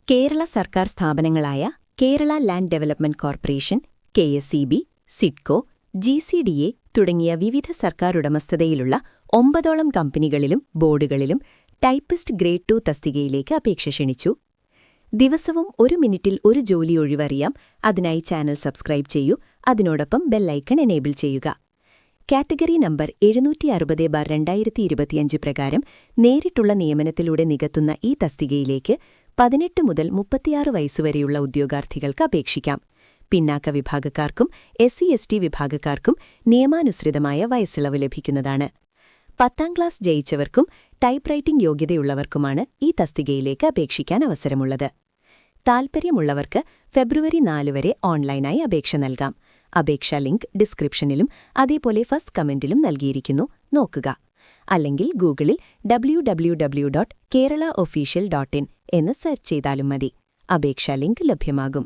കേരള സർക്കാർ സ്ഥാപനങ്ങളായ Kerala land development corporation, KSEB, SIDCO, GCDA തുടങ്ങിയ വിവിധ സർക്കാർ ഉടമസ്ഥതയിലുള്ള 9ഓളം കമ്പനികളിലും ബോർഡുകളിലും ടൈപ്പിസ്റ്റ് ഗ്രേഡ് 2 തസ്തികയിലേക്ക് അപേക്ഷ ക്ഷണിച്ചു. ദിവസവും 1 മിനിറ്റിൽ ഒരു ജോലി ഒഴിവറിയാം. അതിനായി ചാനൽ സബ്സ്ക്രൈബ് ചെയ്യൂ. അതിനോടൊപ്പം ബെല്ലൈക്കൺ എനേബിൾ ചെയ്യുക. കാറ്റഗറി നമ്പർ 760/2025 പ്രകാരം നേരിട്ടുള്ള നിയമനത്തിലൂടെ നികത്തുന്ന ഈ തസ്തികയിലേക്ക് 18 മുതൽ 36 വയസ്സുവരെയുള്ള ഉദ്യോഗാർത്ഥികൾക്ക് അപേക്ഷിക്കാം. പിന്നാക്ക വിഭാഗക്കാർക്കും SC/ST വിഭാഗക്കാർക്കും നിയമാനുസൃതമായ വയസ്സിളവ് ലഭിക്കുന്നതാണ്. 10ാം ക്ലാസ് ജയിച്ചവർക്കും ടൈപ്പ് റൈറ്റിംഗ് യോഗ്യതയുള്ളവർക്കുമാണ് ഈ തസ്തികയിലേക്ക് അപേക്ഷിക്കാൻ അവസരമുള്ളത്. താൽപ്പര്യമുള്ളവർക്ക് ഫെബ്രുവരി 4 വരെ ഓൺലൈനായി അപേക്ഷ നൽകാം. അപേക്ഷാ ലിങ്ക് ഡിസ്ക്രിപ്ഷനിലും അതേപോലെ ഫസ്റ്റ് കമന്റിലും നൽകിയിരിക്കുന്നു, നോക്കുക. അല്ലെങ്കിൽ ഗൂഗിളിൽ www.keralaofficial.in എന്ന് സെർച്ച് ചെയ്താലും മതി. അപേക്ഷാ ലിങ്ക് ലഭ്യമാകും.